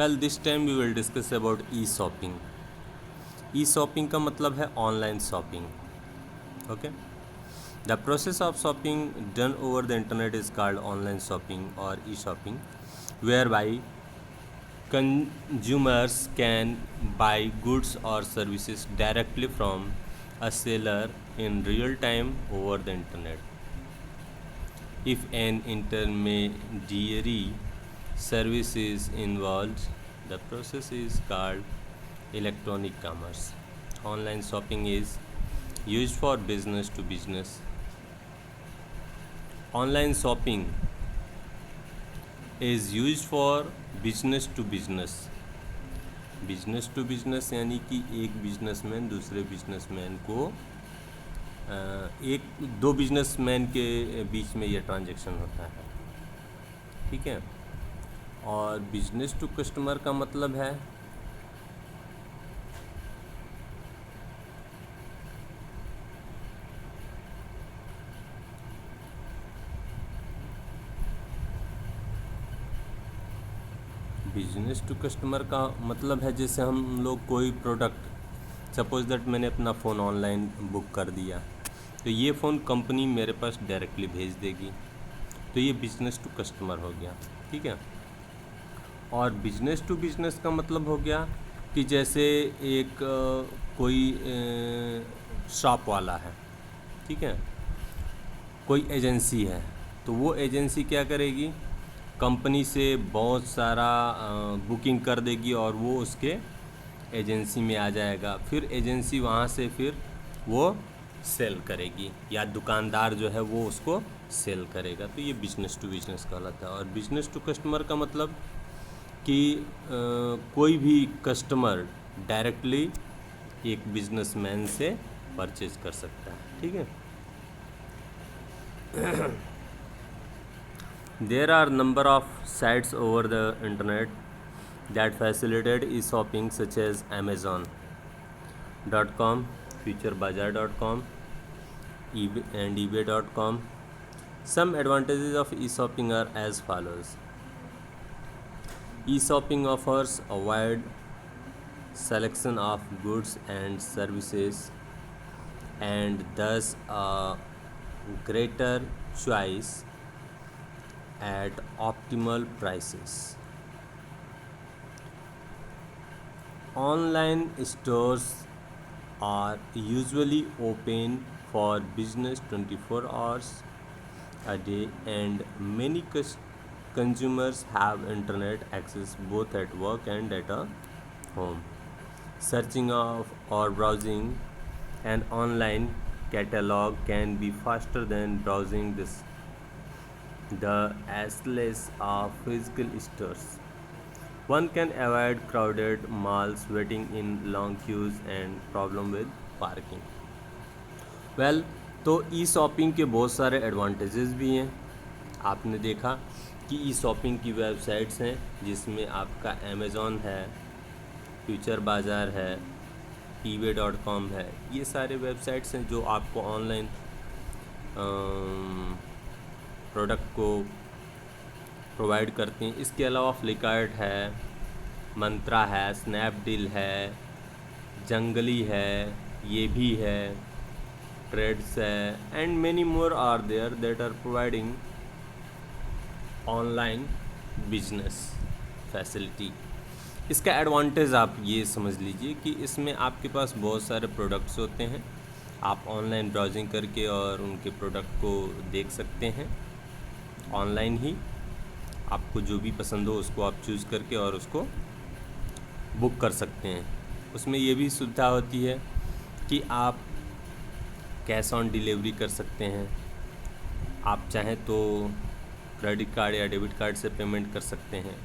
Well this time we will discuss about e shopping. E shopping का मतलब है online shopping. Okay, the process of shopping done over the internet is called online shopping और e shopping, whereby consumers can buy goods or services directly from a seller in real time over the internet. If an intermediary service is involved, the process is called electronic commerce. Online shopping is used for business to business. Online shopping is used for business to business. Business to business यानी कि एक businessman दूसरे businessman को एक दो businessman के बीच में ये ट्रांजैक्शन होता है, ठीक है। और बिजनेस टू कस्टमर का मतलब है बिजनेस टू कस्टमर का मतलब है जैसे हम लोग कोई प्रोडक्ट, सपोज दैट मैंने अपना फ़ोन ऑनलाइन बुक कर दिया, तो ये फ़ोन कंपनी मेरे पास डायरेक्टली भेज देगी, तो ये बिजनेस टू कस्टमर हो गया, ठीक है। और बिजनेस टू बिजनेस का मतलब हो गया कि जैसे एक कोई शॉप वाला है, ठीक है, कोई एजेंसी है, तो वो एजेंसी क्या करेगी, कंपनी से बहुत सारा बुकिंग कर देगी और वो उसके एजेंसी में आ जाएगा, फिर एजेंसी वहाँ से फिर वो सेल करेगी या दुकानदार जो है वो उसको सेल करेगा, तो ये बिजनेस टू बिजनेस कहलाता है। और बिजनेस टू कस्टमर का मतलब कि कोई भी कस्टमर डायरेक्टली एक बिजनेसमैन से परचेज कर सकता है, ठीक है। There are number of sites over the internet that facilitate e-shopping such as Amazon.com, FutureBazaar.com, eBay and eBay.com. Some advantages of e-shopping are as follows. E-shopping offers a wide selection of goods and services and thus a greater choice at optimal prices. Online stores are usually open for business 24 hours a day and many consumers have internet access both at work and at home. Searching or browsing an online catalog can be faster than browsing the aisles of physical stores. One can avoid crowded malls, waiting in long queues and problem with parking. Well, तो ई shopping के बहुत सारे advantages भी हैं। आपने देखा कि ई shopping की वेबसाइट्स हैं जिसमें आपका अमेज़ॉन है, फ्यूचर बाज़ार है, eBay.com है, ये सारे वेबसाइट्स हैं जो आपको ऑनलाइन प्रोडक्ट को प्रोवाइड करती हैं। इसके अलावा फ्लिपकार्ट है, मंत्रा है, स्नैपडील है, जंगली है, ये भी है, ट्रेड्स है and many more are there that are providing online business facility. इसका एडवांटेज आप ये समझ लीजिए कि इसमें आपके पास बहुत सारे प्रोडक्ट्स होते हैं, आप ऑनलाइन ब्राउजिंग करके और उनके प्रोडक्ट को देख सकते हैं। ऑनलाइन ही आपको जो भी पसंद हो उसको आप चूज़ करके और उसको बुक कर सकते हैं। उसमें ये भी सुविधा होती है कि आप कैश ऑन डिलीवरी कर सकते हैं, आप चाहें तो क्रेडिट कार्ड या डेबिट कार्ड से पेमेंट कर सकते हैं।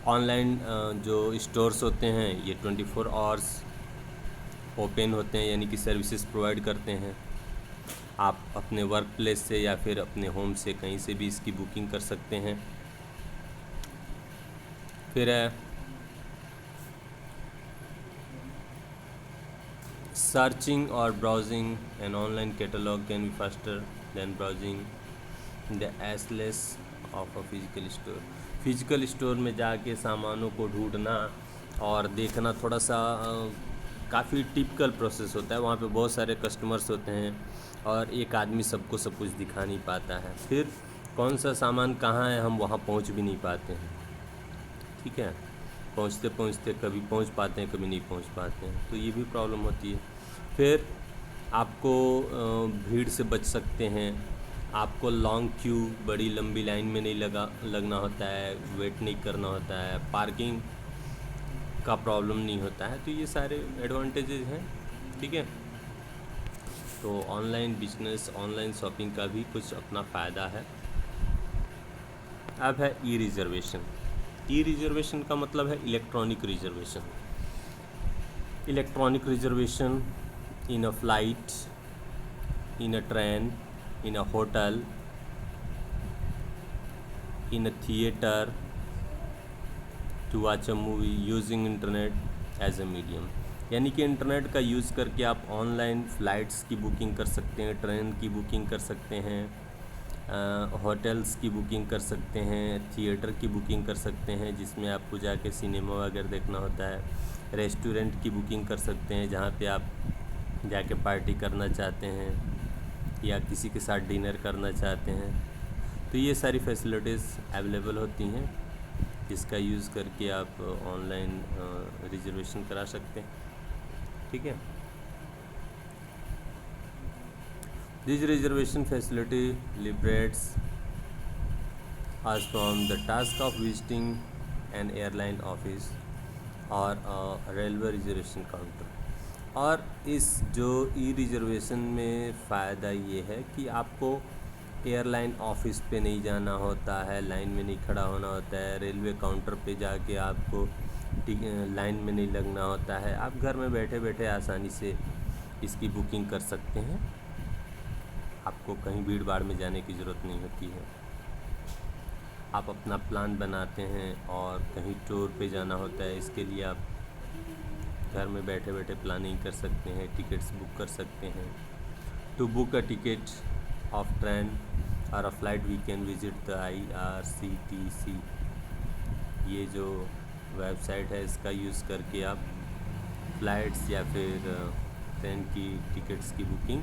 ऑनलाइन जो स्टोर्स होते हैं ये 24 आवर्स ओपन होते हैं, यानी कि सर्विसेज प्रोवाइड करते हैं। आप अपने वर्क प्लेस से या फिर अपने होम से कहीं से भी इसकी बुकिंग कर सकते हैं। फिर सर्चिंग और browsing an online catalogue can be faster than browsing the aisles of a physical store. Physical store में जाके सामानों को ढूंढना और देखना थोड़ा सा काफ़ी टिपिकल प्रोसेस होता है। वहाँ पे बहुत सारे कस्टमर्स होते हैं और एक आदमी सबको सब कुछ दिखा नहीं पाता है, फिर कौन सा सामान कहाँ है हम वहाँ पहुँच भी नहीं पाते हैं। ठीक है, पहुँचते पहुँचते कभी पहुँच पाते हैं, कभी नहीं पहुँच पाते हैं, तो ये भी प्रॉब्लम होती है। फिर आपको भीड़ से बच सकते हैं, आपको लॉन्ग क्यू, बड़ी लंबी लाइन में नहीं लगना होता है, वेट नहीं करना होता है, पार्किंग का प्रॉब्लम नहीं होता है। तो ये सारे एडवांटेजेस हैं। ठीक है, तो ऑनलाइन बिजनेस, ऑनलाइन शॉपिंग का भी कुछ अपना फ़ायदा है। अब है ई रिजर्वेशन। ई रिजर्वेशन का मतलब है electronic reservation. Electronic reservation in a flight, in a train, in a hotel, in a theater, to watch a movie using internet as a medium। यानी कि इंटरनेट का यूज़ करके आप ऑनलाइन फ़्लाइट्स की booking कर सकते हैं, ट्रेन की बुकिंग कर सकते हैं, होटल्स की बुकिंग कर सकते हैं, थिएटर की बुकिंग कर सकते हैं जिसमें आपको जाके सिनेमा वगैरह देखना होता है, रेस्टोरेंट की बुकिंग कर सकते हैं जहाँ पे आप जाके पार्टी करना चाहते हैं या किसी के साथ डिनर करना चाहते हैं। तो ये सारी फैसिलिटीज़ अवेलेबल होती हैं जिसका यूज़ करके आप ऑनलाइन रिजर्वेशन करा सकते हैं। ठीक है, this reservation facility liberates us from the task of visiting N airline office और रेलवे रिजर्वेशन काउंटर। और इस जो ई रिजर्वेशन में फ़ायदा ये है कि आपको एयरलाइन ऑफिस पे नहीं जाना होता है, लाइन में नहीं खड़ा होना होता है, रेलवे काउंटर पे जाके आपको लाइन में नहीं लगना होता है। आप घर में बैठे बैठे आसानी से इसकी बुकिंग कर सकते हैं, आपको कहीं भीड़ भाड़ में जाने की ज़रूरत नहीं होती है। आप अपना प्लान बनाते हैं और कहीं टूर पे जाना होता है, इसके लिए आप घर में बैठे बैठे प्लानिंग कर सकते हैं, टिकट्स बुक कर सकते हैं। To book a ticket of train और a flight we can visit the IRCTC। ये जो वेबसाइट है इसका यूज़ करके आप फ्लाइट्स या फिर ट्रेन की टिकट्स की बुकिंग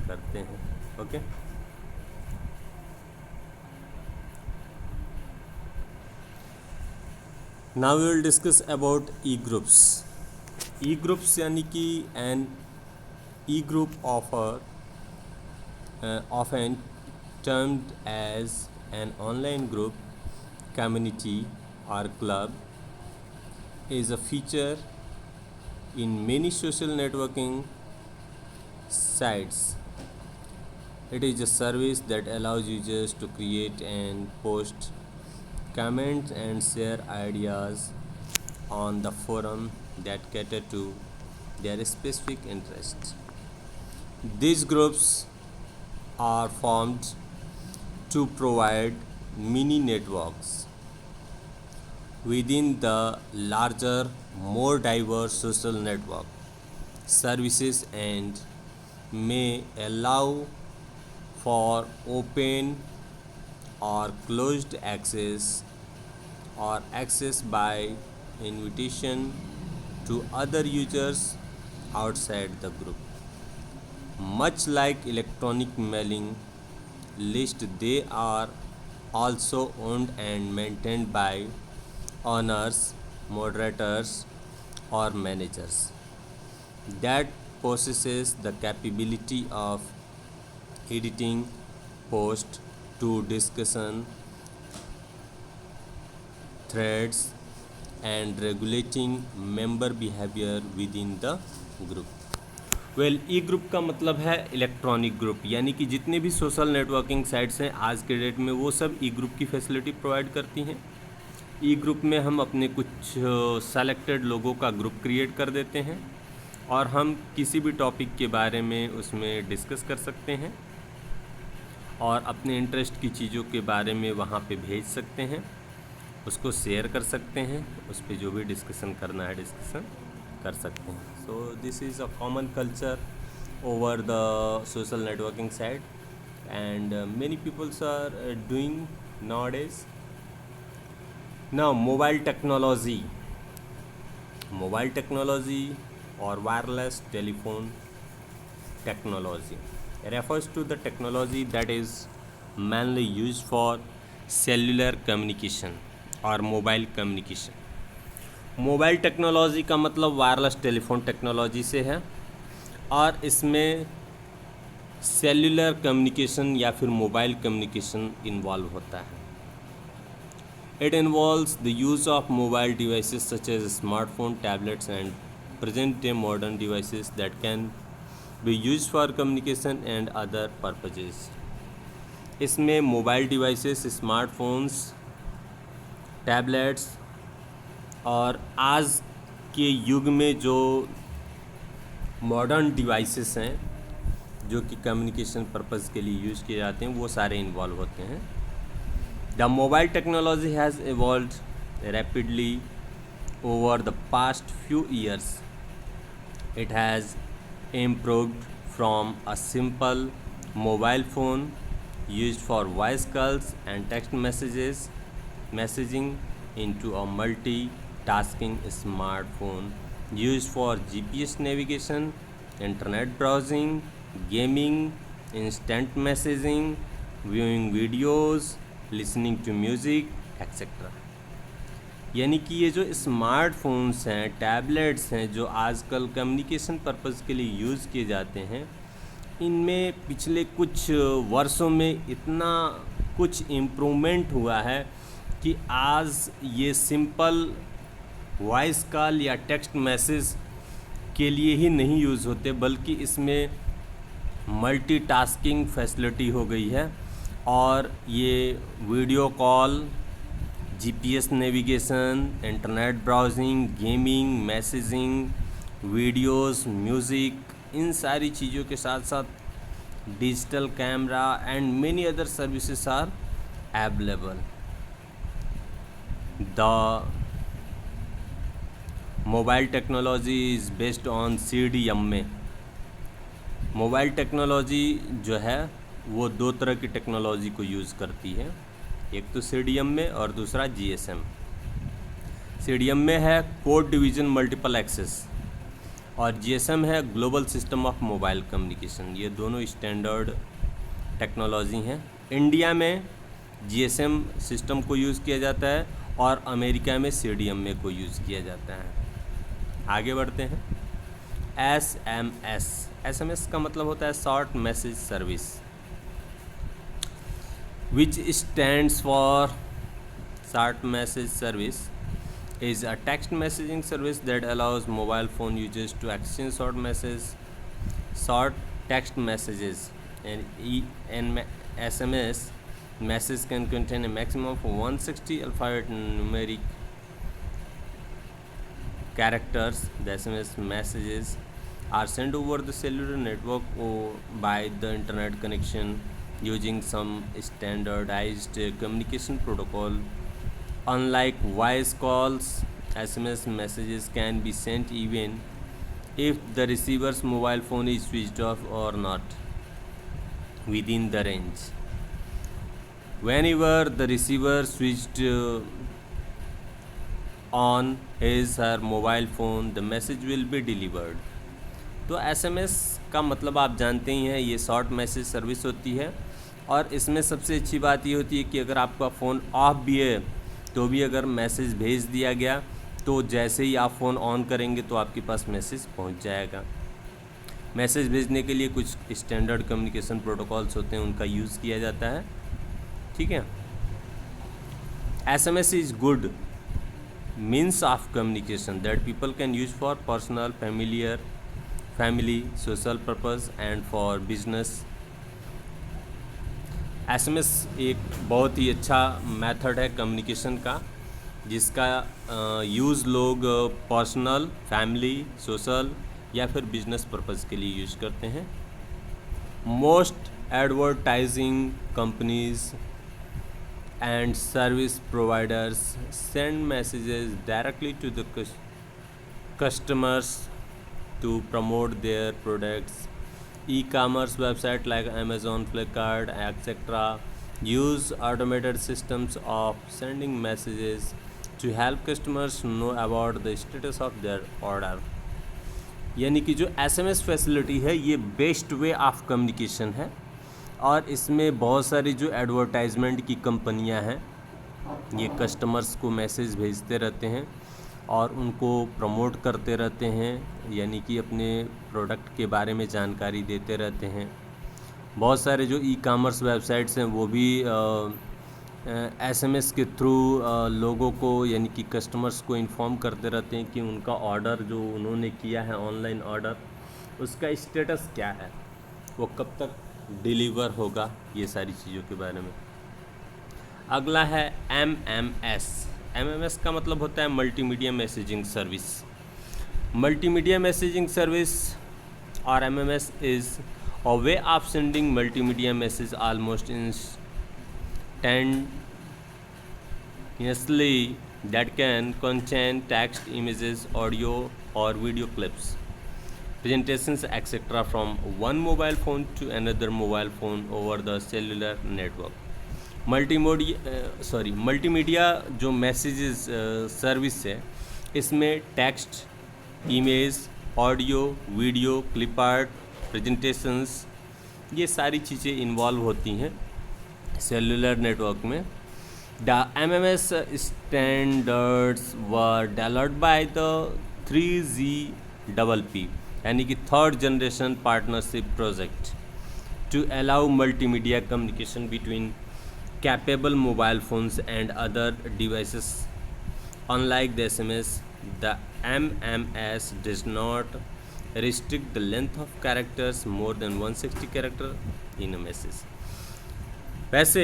करते हैं। Okay, now we will discuss about E groups. E groups यानी कि an E group often termed as an online group, community or club, is a feature in many social networking sites. It is a service that allows users to create and post comments and share ideas on the forum that cater to their specific interests. These groups are formed to provide mini networks within the larger, more diverse social network services and may allow for open or closed access or access by invitation to other users outside the group. Much like electronic mailing list, they are also owned and maintained by owners, moderators, or managers that possesses the capability of editing post to discussion threads and regulating member behavior within the group। E group का मतलब है electronic group, यानी कि जितने भी social networking sites हैं आज के डेट में वो सब ई ग्रुप की फैसिलिटी प्रोवाइड करती हैं। ई ग्रुप में हम अपने कुछ सेलेक्टेड लोगों का ग्रुप क्रिएट कर देते हैं और हम किसी भी टॉपिक के बारे में उसमें डिस्कस कर सकते हैं और अपने इंटरेस्ट की चीज़ों के बारे में वहाँ पे भेज सकते हैं, उसको शेयर कर सकते हैं, उस पर जो भी डिस्कशन करना है डिस्कशन कर सकते हैं। So this is a common culture over the social networking site and many peoples are doing nowadays। Now, mobile technology or wireless telephone technology refers to the technology that is mainly used for cellular communication और mobile communication. Mobile technology का मतलब wireless telephone technology से है और इसमें cellular communication या फिर mobile communication involve होता है। It involves the use of mobile devices such as smartphone, tablets and present day modern devices that can be used for communication and other purposes. इसमें mobile devices, smartphones, tablets और आज के युग में जो modern devices हैं जो कि कम्युनिकेशन पर्पज़ के लिए यूज़ किए जाते हैं वो सारे इन्वॉल्व होते हैं। The mobile technology has evolved rapidly over the past few years. It has improved from a simple mobile phone used for voice calls and text messaging into a multitasking smartphone used for GPS navigation, internet browsing, gaming, instant messaging, viewing videos, listening to music, etc. यानी कि ये जो smartphones हैं, tablets हैं जो आजकल communication purpose के लिए यूज़ किए जाते हैं, इनमें पिछले कुछ वर्षों में इतना कुछ इम्प्रूवमेंट हुआ है कि आज ये सिंपल वॉइस कॉल या टेक्स्ट मैसेज के लिए ही नहीं यूज़ होते बल्कि इसमें मल्टीटास्किंग फैसिलिटी हो गई है और ये video call, GPS navigation, internet browsing, gaming, messaging, videos, music, इन सारी चीज़ों के साथ साथ digital camera and many other services are available. The mobile technology is based on CDMA। Mobile technology जो है वो दो तरह की टेक्नोलॉजी को यूज़ करती है, एक तो CDMA और दूसरा GSM। CDMA है कोड डिवीज़न मल्टीपल एक्सेस और GSM है global system of mobile communication. ये दोनों स्टैंडर्ड टेक्नोलॉजी हैं। इंडिया में GSM सिस्टम को यूज़ किया जाता है और अमेरिका में CDMA को यूज़ किया जाता है। आगे बढ़ते हैं। SMS का मतलब होता है short message service, which stands for short message service is a text messaging service that allows mobile phone users to exchange short text messages, and SMS message can contain a maximum of 160 alphanumeric characters. The SMS messages are sent over the cellular network or by the internet connection using some standardized communication protocol. Unlike voice calls, SMS messages can be sent even if the receiver's mobile phone is switched off or not within the range. Whenever the receiver switched on his her mobile phone, the message will be delivered. तो SMS का मतलब आप जानते ही हैं, ये short message service होती है और इसमें सबसे अच्छी बात ये होती है कि अगर आपका फ़ोन ऑफ भी है तो भी अगर मैसेज भेज दिया गया तो जैसे ही आप फ़ोन ऑन करेंगे तो आपके पास मैसेज पहुंच जाएगा। मैसेज भेजने के लिए कुछ स्टैंडर्ड कम्युनिकेशन प्रोटोकॉल्स होते हैं, उनका यूज़ किया जाता है। ठीक है। SMS is good means of communication that people can use for personal, family, social purpose and for business. SMS एक बहुत ही अच्छा मेथड है कम्युनिकेशन का जिसका यूज़ लोग पर्सनल, फैमिली, सोशल या फिर बिजनेस पर्पज़ के लिए यूज़ करते हैं। Most advertising companies and service providers send messages directly to the customers to promote their products. E-commerce websites like Amazon, Flipkart, etc. use automated systems of sending messages to help customers know about the status of their order. यानी कि जो SMS facility है ये best way of communication है, और इसमें बहुत सारी जो एडवर्टाइजमेंट की कंपनियां हैं ये कस्टमर्स को मैसेज भेजते रहते हैं और उनको प्रमोट करते रहते हैं, यानी कि अपने प्रोडक्ट के बारे में जानकारी देते रहते हैं। बहुत सारे जो ई-कॉमर्स वेबसाइट्स हैं वो भी SMS के थ्रू लोगों को यानी कि कस्टमर्स को इन्फॉर्म करते रहते हैं कि उनका ऑर्डर जो उन्होंने किया है ऑनलाइन ऑर्डर उसका स्टेटस क्या है, वो कब तक डिलीवर होगा, ये सारी चीज़ों के बारे में। अगला है MMS। MMS का मतलब होता है multimedia messaging service. Multimedia messaging service और MMS is a way of sending multimedia message almost instantaneously that can contain text, images, audio or video clips, presentations, etc. from one mobile phone to another mobile phone over the cellular network. Multimedia जो messages service है इसमें text, image, audio, video, clip art, presentations, ये सारी चीज़ें involve होती हैं cellular network में। The MMS standards were developed by the 3GPP यानी कि third generation partnership project to allow multimedia communication between capable mobile phones and other devices. Unlike the SMS, the MMS does not restrict the length of characters more than 160 character in a message. वैसे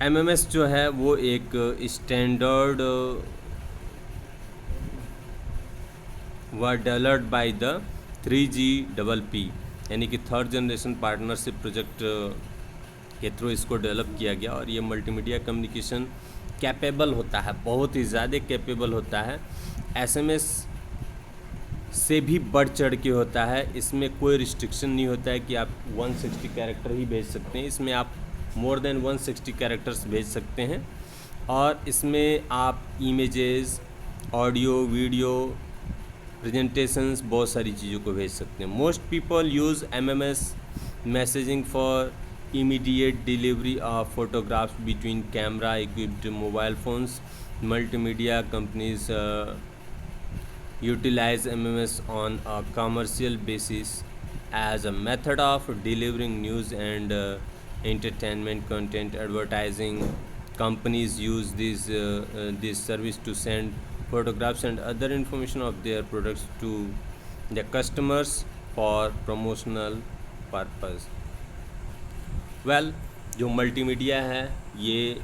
MMS जो है वो एक standard were developed by the 3GPP यानी कि third generation partnership project के through इसको develop किया गया, और ये मल्टीमीडिया कम्युनिकेशन कैपेबल होता है, बहुत ही ज़्यादा कैपेबल होता है, SMS से भी बढ़ चढ़ के होता है। इसमें कोई रिस्ट्रिक्शन नहीं होता है कि आप 160 कैरेक्टर ही भेज सकते हैं, इसमें आप मोर देन 160 कैरेक्टर्स भेज सकते हैं, और इसमें आप इमेजेस, ऑडियो, वीडियो, प्रेजेंटेशंस, बहुत सारी चीज़ों को भेज सकते हैं। Most people use MMS messaging for immediate delivery of photographs between camera equipped mobile phones. Multimedia companies utilize MMS on a commercial basis as a method of delivering news and entertainment content. Advertising companies use this service to send photographs and other information of their products to the customers for promotional purpose. जो multimedia है ये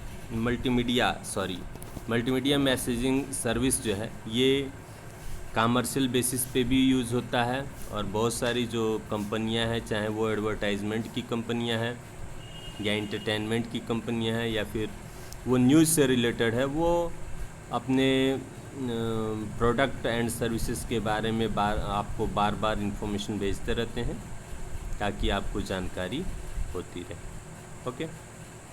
multimedia messaging service जो है ये commercial basis पे भी use होता है, और बहुत सारी जो कंपनियां हैं, चाहे वो एडवर्टाइजमेंट की कंपनियां हैं या एंटरटेनमेंट की कंपनियां हैं या फिर वो न्यूज़ से रिलेटेड है, वो अपने प्रोडक्ट एंड सर्विसेज के बारे में आपको बार बार इंफॉर्मेशन भेजते रहते हैं ताकि आपको जानकारी होती रहे। ओके।